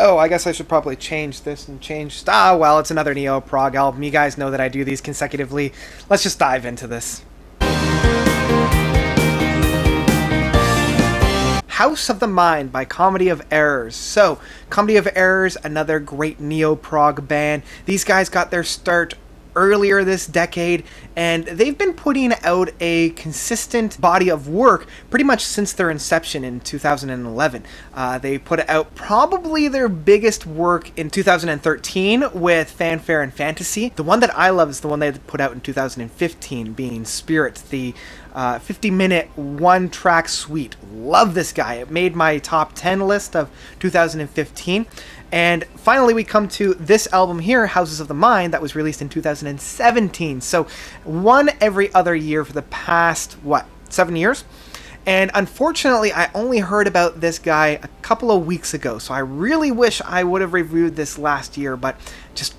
Oh, I guess I should probably change this and change... well, it's another neo-prog album. You guys know that I do these consecutively. Let's just dive into this. House of the Mind by Comedy of Errors. So, Comedy of Errors, another great neo-prog band. These guys got their start earlier this decade, and they've been putting out a consistent body of work pretty much since their inception in 2011. They put out probably their biggest work in 2013 with Fanfare and Fantasy. The one that I love is the one they put out in 2015, being Spirit, the 50-minute one-track suite. Love this guy. It made my top 10 list of 2015. And finally, we come to this album here, Houses of the Mind, that was released in 2017. So, one every other year for the past, 7 years? And unfortunately, I only heard about this guy a couple of weeks ago. So I really wish I would have reviewed this last year, but just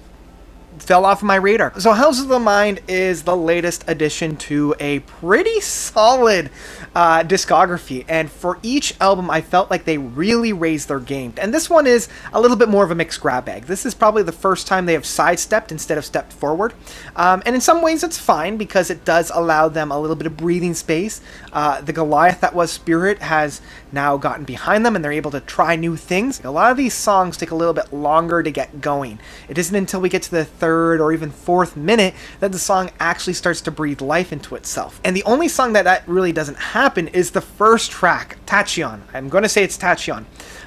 fell off my radar. So Houses of the Mind is the latest addition to a pretty solid discography, and for each album I felt like they really raised their game, and this one is a little bit more of a mixed grab bag. This is probably the first time they have sidestepped instead of stepped forward, and in some ways it's fine because it does allow them a little bit of breathing space. The Goliath that was Spirit has now gotten behind them, and they're able to try new things. A lot of these songs take a little bit longer to get going. It isn't until we get to the third or even fourth minute that the song actually starts to breathe life into itself. And the only song that really doesn't happen is the first track, Tachyon. I'm going to say it's Tachyon.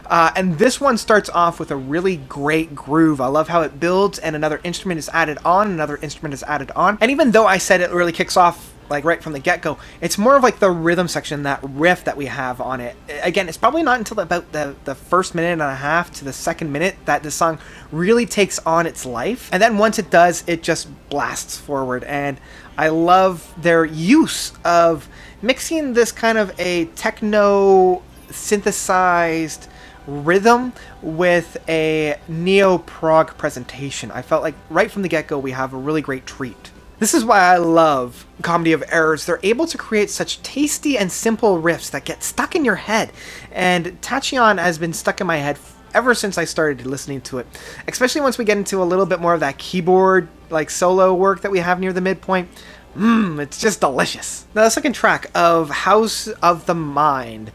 And this one starts off with a really great groove. I love how it builds and another instrument is added on, another instrument is added on. And even though I said it really kicks off like right from the get-go, it's more of like the rhythm section, that riff that we have on it. Again, it's probably not until about the first minute and a half to the second minute that the song really takes on its life. And then once it does, it just blasts forward. And I love their use of mixing this kind of a techno synthesized rhythm with a neo-prog presentation. I felt like right from the get-go we have a really great treat. This is why I love Comedy of Errors. They're able to create such tasty and simple riffs that get stuck in your head. And Tachyon has been stuck in my head ever since I started listening to it. Especially once we get into a little bit more of that keyboard, like solo work that we have near the midpoint. It's just delicious. Now, the second track of House of the Mind.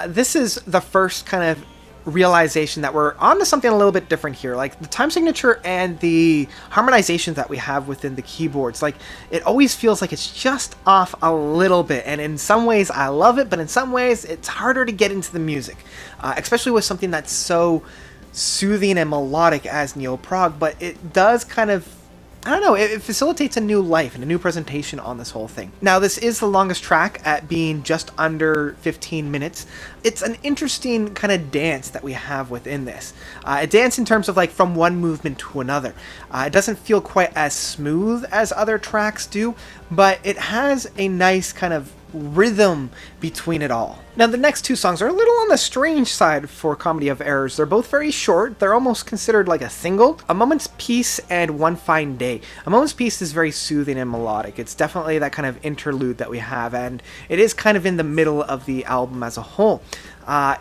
This is the first kind of realization that we're onto something a little bit different here. Like the time signature and the harmonizations that we have within the keyboards, like it always feels like it's just off a little bit, and in some ways I love it, but in some ways it's harder to get into the music, especially with something that's so soothing and melodic as neo-prog. But it does kind of, I don't know, it facilitates a new life and a new presentation on this whole thing. Now, this is the longest track at being just under 15 minutes. It's an interesting kind of dance that we have within this. A dance in terms of like from one movement to another. It doesn't feel quite as smooth as other tracks do, but it has a nice kind of rhythm between it all. Now, the next two songs are a little on the strange side for Comedy of Errors. They're both very short. They're almost considered like a single. A Moment's Peace and One Fine Day. A Moment's Peace is very soothing and melodic. It's definitely that kind of interlude that we have, and it is kind of in the middle of the album as a whole.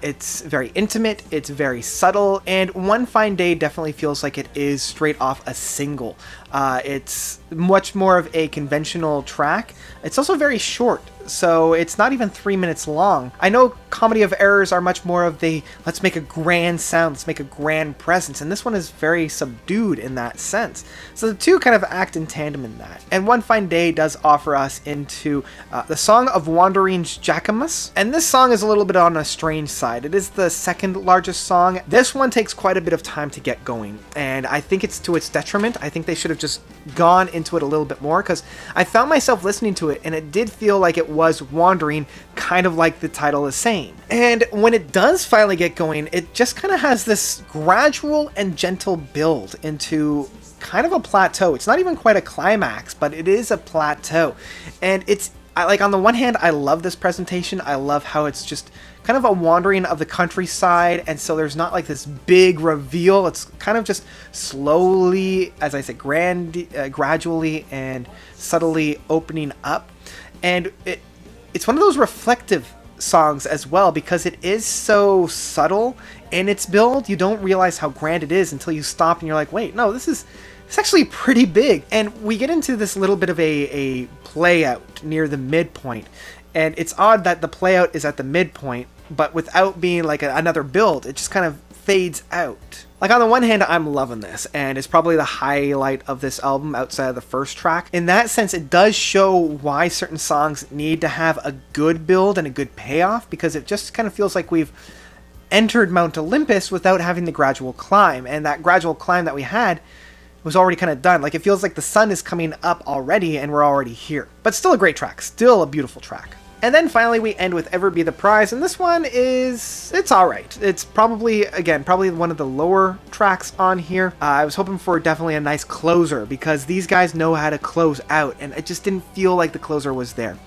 It's very intimate, it's very subtle, and One Fine Day definitely feels like it is straight off a single. It's much more of a conventional track. It's also very short, so it's not even 3 minutes long. I know Comedy of Errors are much more of the let's make a grand sound, let's make a grand presence, and this one is very subdued in that sense. So the two kind of act in tandem in that. And One Fine Day does offer us into the Song of Wandering Jacquemus, and this song is a little bit on a strange side. It is the second largest song. This one takes quite a bit of time to get going, and I think it's to its detriment. I think they should have just gone into it a little bit more, because I found myself listening to it and it did feel like it was wandering, kind of like the title is saying. And when it does finally get going, it just kind of has this gradual and gentle build into kind of a plateau. It's not even quite a climax, but it is a plateau. And like, on the one hand, I love this presentation. I love how it's just kind of a wandering of the countryside, and so there's not like this big reveal. It's kind of just slowly, as I said, gradually and subtly opening up. And it's one of those reflective songs as well, because it is so subtle in its build. You don't realize how grand it is until you stop and you're like, wait, no, it's actually pretty big. And we get into this little bit of a play out near the midpoint. And it's odd that the play out is at the midpoint, but without being like another build, it just kind of fades out. Like, on the one hand, I'm loving this, and it's probably the highlight of this album outside of the first track. In that sense, it does show why certain songs need to have a good build and a good payoff, because it just kind of feels like we've entered Mount Olympus without having the gradual climb, and that gradual climb that we had was already kind of done. Like, it feels like the sun is coming up already, and we're already here. But still a great track, still a beautiful track. And then finally we end with Ever Be the Prize, and this one it's alright. It's probably one of the lower tracks on here. I was hoping for definitely a nice closer, because these guys know how to close out, and it just didn't feel like the closer was there.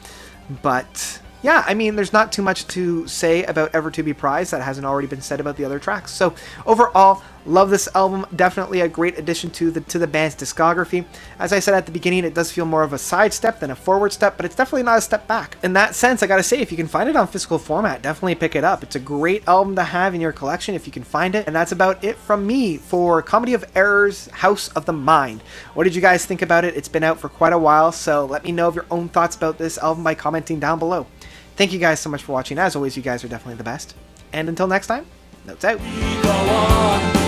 But yeah, I mean, there's not too much to say about Ever to Be Prized that hasn't already been said about the other tracks. So overall, love this album. Definitely a great addition to the band's discography. As I said at the beginning, it does feel more of a sidestep than a forward step, but it's definitely not a step back. In that sense, I gotta say, if you can find it on physical format, definitely pick it up. It's a great album to have in your collection if you can find it. And that's about it from me for Comedy of Errors, House of the Mind. What did you guys think about it? It's been out for quite a while, so let me know of your own thoughts about this album by commenting down below. Thank you guys so much for watching. As always, you guys are definitely the best. And until next time, notes out.